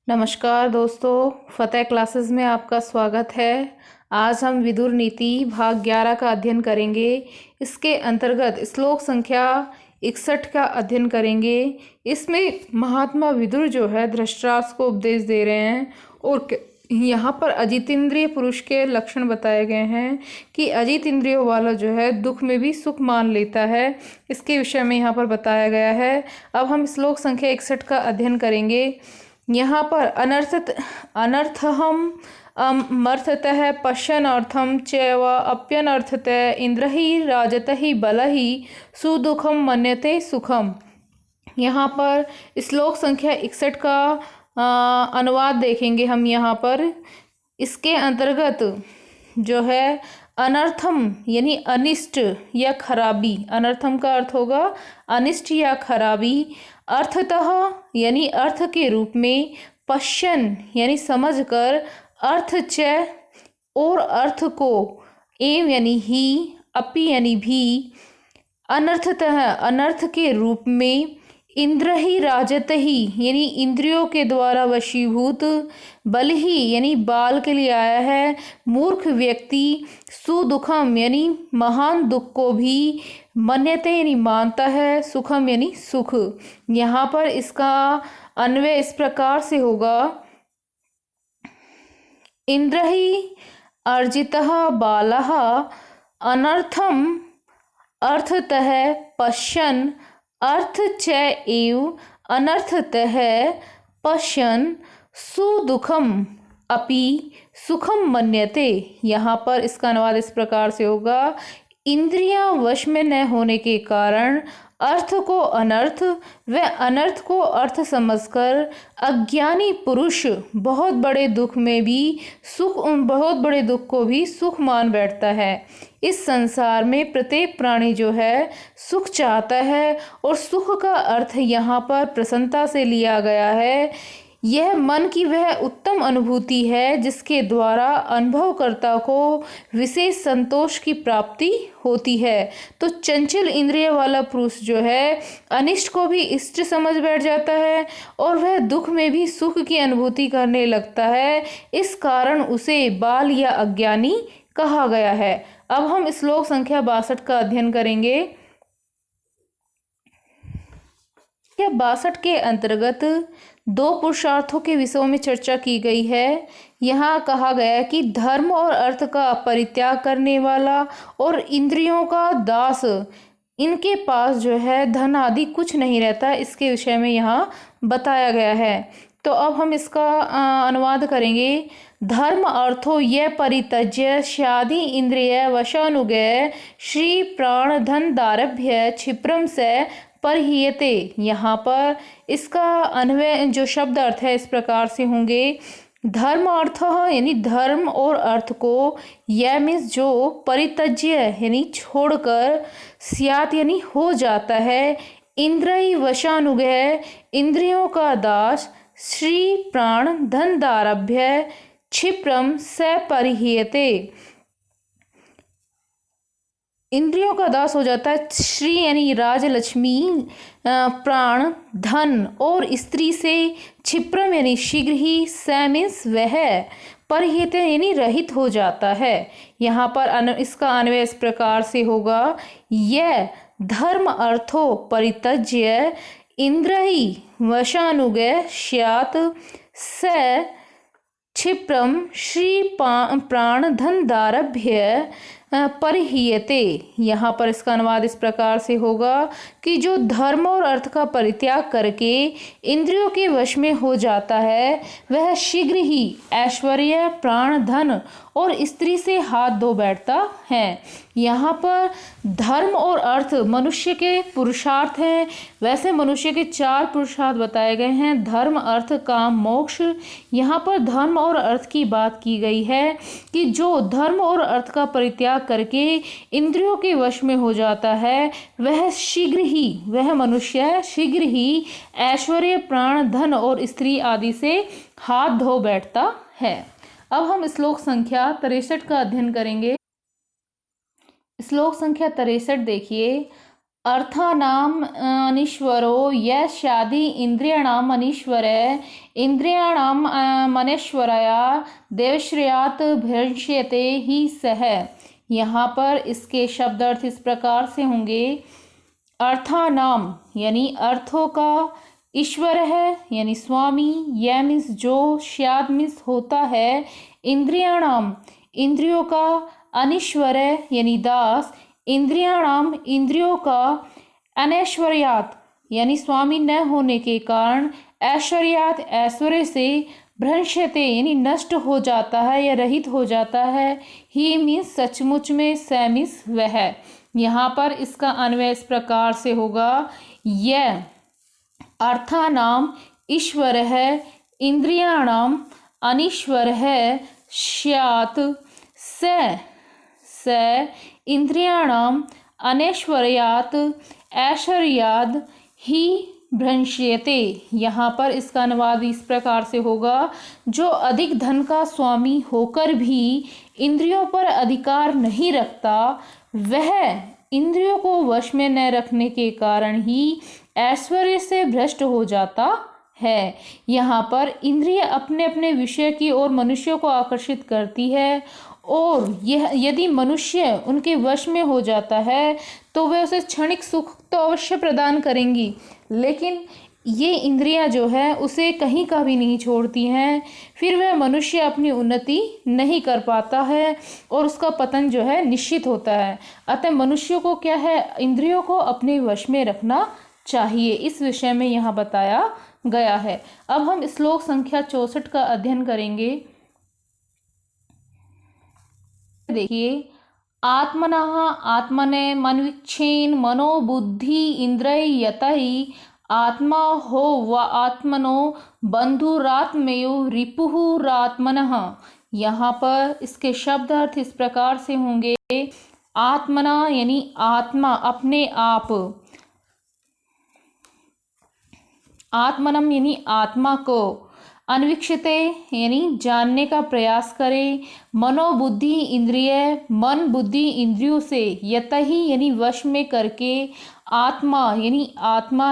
नमस्कार दोस्तों, फतेह क्लासेस में आपका स्वागत है। आज हम विदुर नीति भाग 11 का अध्ययन करेंगे। इसके अंतर्गत श्लोक संख्या 61 का अध्ययन करेंगे। इसमें महात्मा विदुर जो है धृतराष्ट्र को उपदेश दे रहे हैं और यहाँ पर अजित इंद्रिय पुरुष के लक्षण बताए गए हैं कि अजित इंद्रियों वाला जो है दुख में भी सुख मान लेता है। इसके विषय में यहाँ पर बताया गया है। अब हम श्लोक संख्या 61 का अध्ययन करेंगे। यहाँ पर अनर्थहम मर्थतः पश्यनर्थम चैव अप्यनर्थतः इंद्रहि राजतहि बलहि सुदुखम मन्यते सुखम। यहाँ पर श्लोक संख्या 61 का अनुवाद देखेंगे हम। यहाँ पर इसके अंतर्गत जो है अनर्थम यानी अनिष्ट या खराबी, अनर्थम का अर्थ होगा अनिष्ट या खराबी, अर्थतः यानी अर्थ के रूप में, पश्यन यानी समझकर, अर्थ च और अर्थ को, एवं यानी ही, अपि यानी भी, अनर्थतः अनर्थ के रूप में, इंद्र ही राजत ही यानी इंद्रियों के द्वारा वशीभूत, बल ही यानी बाल के लिए आया है, मूर्ख व्यक्ति, सुदुखम यानी महान दुख को भी, मन्यते यानी मानता है, सुखम यानी सुख। यहाँ पर इसका अन्वय इस प्रकार से होगा, इंद्र ही अर्जितः बालः अनर्थम अर्थतः पश्यन् अर्थ च एव अनर्थतः पश्यन् सुदुखम अपि सुखम मन्यते। यहाँ पर इसका अनुवाद इस प्रकार से होगा, इंद्रियां वश में न होने के कारण अर्थ को अनर्थ व अनर्थ को अर्थ समझकर अज्ञानी पुरुष बहुत बड़े दुख में भी सुख, बहुत बड़े दुख को भी सुख मान बैठता है। इस संसार में प्रत्येक प्राणी जो है सुख चाहता है और सुख का अर्थ यहाँ पर प्रसन्नता से लिया गया है। यह मन की वह उत्तम अनुभूति है जिसके द्वारा अनुभवकर्ता को विशेष संतोष की प्राप्ति होती है। तो चंचल इंद्रिय वाला पुरुष जो है अनिष्ट को भी इष्ट समझ बैठ जाता है और वह दुख में भी सुख की अनुभूति करने लगता है। इस कारण उसे बाल या अज्ञानी कहा गया है। अब हम श्लोक संख्या 62 का अध्ययन करेंगे। यह 62 के अंतर्गत दो पुरुषार्थों के विषयों में चर्चा की गई है। यहाँ कहा गया है कि धर्म और अर्थ का परित्याग करने वाला और इंद्रियों का दास, इनके पास जो है धन आदि कुछ नहीं रहता। इसके विषय में यहाँ बताया गया है। तो अब हम इसका अनुवाद करेंगे। धर्म अर्थो ये परित्यज्य शादि इंद्रिय वशानुगय श्री प्राण धन दारभ्य क्षिप्रम से परहीयते। यहाँ पर इसका अन्वय जो शब्द अर्थ है इस प्रकार से होंगे, धर्म अर्थ यानी धर्म और अर्थ को, यह मीन्स जो, परित्यज्य यानी छोड़कर, स्यात यानी हो जाता है, इंद्रिय वशानुगय इंद्रियों का दास, श्री प्राण धन दारभ्य क्षिप्रम से परिहीयते इंद्रियों का दास हो जाता है। श्री यानी राजलक्ष्मी, प्राण धन और स्त्री से, क्षिप्रम यानी शीघ्र ही, स मीन्स वह, परिहित यानी रहित हो जाता है। यहाँ पर इसका अन्वय इस प्रकार से होगा, यह धर्म अर्थो परित्यज्य इंद्रिय वशानुगय स्यात् स क्षिप्रम श्री प्राण धन दारभ्य परिहीयते। यहाँ पर इसका अनुवाद इस प्रकार से होगा कि जो धर्म और अर्थ का परित्याग करके इंद्रियों के वश में हो जाता है वह शीघ्र ही ऐश्वर्य, प्राण, धन और स्त्री से हाथ धो बैठता है। यहाँ पर धर्म और अर्थ मनुष्य के पुरुषार्थ हैं। वैसे मनुष्य के 4 पुरुषार्थ बताए गए हैं, धर्म, अर्थ, काम, मोक्ष। यहाँ पर धर्म और अर्थ की बात की गई है कि जो धर्म और अर्थ का परित्याग करके इंद्रियों के वश में हो जाता है वह शीघ्र ही, वह मनुष्य शीघ्र ही ऐश्वर्य, प्राण, धन और स्त्री आदि से हाथ धो बैठता है। अब हम श्लोक संख्या 63 का अध्ययन करेंगे। श्लोक संख्या 63 देखिए, अर्थानाम अनीश्वरो यस्यादि इंद्रियाणाम अनीश्वरः इंद्रियाणाम मनेश्वरया देवश्रेयात भ्रंश्यते ही सह। यहाँ पर इसके शब्द अर्थ इस प्रकार से होंगे। अर्थानाम यानी अर्थों का, ईश्वर है यानी स्वामी, यह मीन्स जो, श्याद मीन्स होता है, इंद्रियाणाम इंद्रियों का, अनीश्वर यानी दास, इंद्रियाणाम इंद्रियों का, अनैश्वर्यात यानी स्वामी न होने के कारण, ऐश्वर्यात ऐश्वर्य से, भ्रंश्यते यानी नष्ट हो जाता है या रहित हो जाता है, ही मीन्स सचमुच में, स मीन्स वह। यहाँ पर इसका अन्वय इस प्रकार से होगा। यह अर्थानाम ईश्वर है, इंद्रियाणाम अनीश्वर है, स्यात् स इंद्रियाणाम अनैश्वर्यात् ऐश्वर्याद् ही भ्रंश्यते। यहाँ पर इसका अनुवाद इस प्रकार से होगा। जो अधिक धन का स्वामी होकर भी इंद्रियों पर अधिकार नहीं रखता, वह इंद्रियों को वश में न रखने के कारण ही ऐश्वर्य से भ्रष्ट हो जाता है। यहाँ पर इंद्रिय अपने अपने विषय की ओर मनुष्य को आकर्षित करती है, और यह यदि मनुष्य उनके वश में हो जाता है तो वह उसे क्षणिक सुख तो अवश्य प्रदान करेंगी, लेकिन ये इंद्रियां जो है उसे कहीं का भी नहीं छोड़ती हैं। फिर वह मनुष्य अपनी उन्नति नहीं कर पाता है और उसका पतन जो है निश्चित होता है। अतः मनुष्य को क्या है, इंद्रियों को अपने वश में रखना चाहिए। इस विषय में यहाँ बताया गया है। अब हम श्लोक संख्या 64 का अध्ययन करेंगे। देखिए, आत्मनः आत्मने मन्वीक्षेन मनो बुद्धि इंद्रिय यतहि आत्मा हो व आत्मनो बंधुरात्मयो रिपुहुरात्मनः। यहाँ पर इसके शब्द अर्थ इस प्रकार से होंगे। आत्मना यानी आत्मा, अपने आप, आत्मनम यानी आत्मा को, अन्वीक्षते यानी जानने का प्रयास करें, मनोबुद्धि इंद्रिय मन बुद्धि इंद्रियों से, यतहि यानी वश में करके, आत्मा यानी आत्मा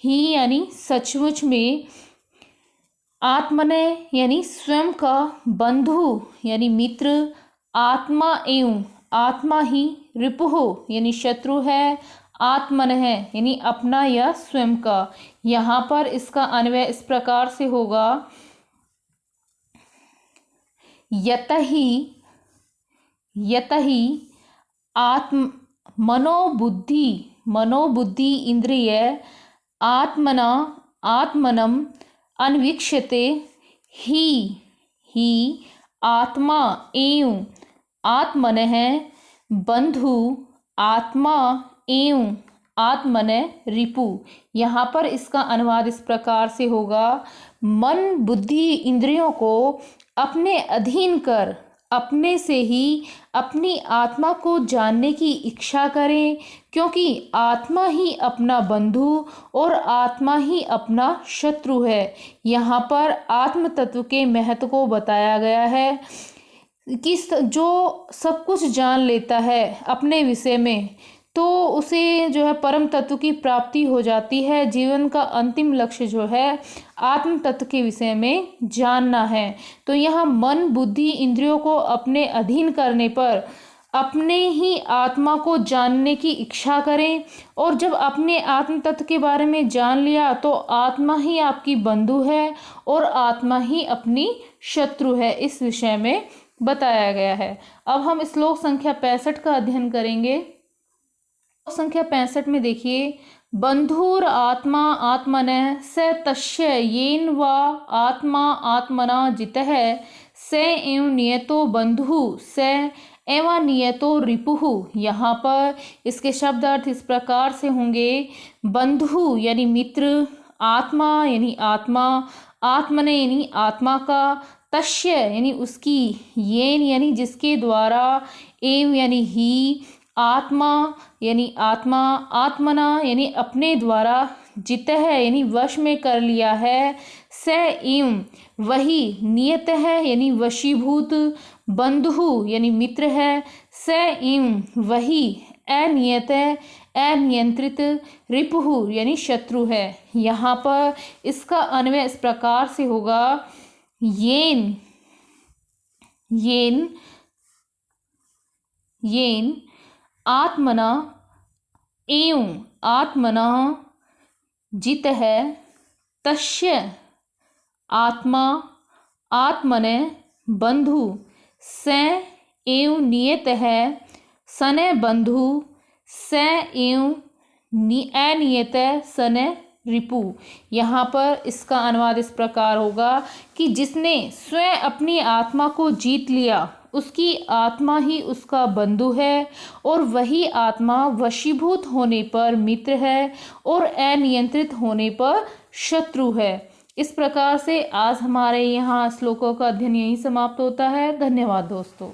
ही यानी सचमुच में, आत्मने यानी स्वयं का, बंधु यानी मित्र, आत्मा एवं आत्मा ही, रिपुः यानी शत्रु है, आत्मन है यानी अपना या स्वयं का। यहाँ पर इसका अन्वय इस प्रकार से होगा। यतहि यतहि आत्म मनोबुद्धि इंद्रिय आत्मना आत्मनम अन्वीक्षते ही आत्मा एवं आत्मनः बंधु आत्मा एवं आत्मने रिपु। यहाँ पर इसका अनुवाद इस प्रकार से होगा। मन बुद्धि इंद्रियों को अपने अधीन कर अपने से ही अपनी आत्मा को जानने की इच्छा करें, क्योंकि आत्मा ही अपना बंधु और आत्मा ही अपना शत्रु है। यहाँ पर आत्म तत्व के महत्व को बताया गया है कि जो सब कुछ जान लेता है अपने विषय में, तो उसे जो है परम तत्व की प्राप्ति हो जाती है। जीवन का अंतिम लक्ष्य जो है आत्म तत्व के विषय में जानना है। तो यहाँ मन बुद्धि इंद्रियों को अपने अधीन करने पर अपने ही आत्मा को जानने की इच्छा करें, और जब अपने आत्म तत्व के बारे में जान लिया तो आत्मा ही आपकी बंधु है और आत्मा ही अपनी शत्रु है। इस विषय में बताया गया है। अब हम श्लोक संख्या 65 का अध्ययन करेंगे। संख्या 65 में देखिए, बंधुर आत्मा आत्मनः स तस्य येन वा आत्मा आत्मना जितः स एव नियतो बंधु स एवं नियतो रिपुः। यहाँ पर इसके शब्द अर्थ इस प्रकार से होंगे। बंधु यानी मित्र, आत्मा यानी आत्मा, आत्मने यानी आत्मा का, तस्य यानी उसकी, येन यानी जिसके द्वारा, एव यानी ही, आत्मा यानी आत्मा, आत्मना यानी अपने द्वारा, जितः यानी वश में कर लिया है, स एवं वही, नियत है यानी वशीभूत, बंधु यानी मित्र है, स एवं वही, अनियत अनियंत्रित रिपुः यानी शत्रु है। यहाँ पर इसका अन्वय इस प्रकार से होगा, येन येन येन आत्मना एवं आत्मना जितः तस्य आत्मा आत्मने बंधु स एव नियतः सने बंधु स एव अनियत सने रिपु। यहाँ पर इसका अनुवाद इस प्रकार होगा कि जिसने स्वयं अपनी आत्मा को जीत लिया उसकी आत्मा ही उसका बंधु है और वही आत्मा वशीभूत होने पर मित्र है और अनियंत्रित होने पर शत्रु है। इस प्रकार से आज हमारे यहाँ श्लोकों का अध्ययन यहीं समाप्त होता है। धन्यवाद दोस्तों।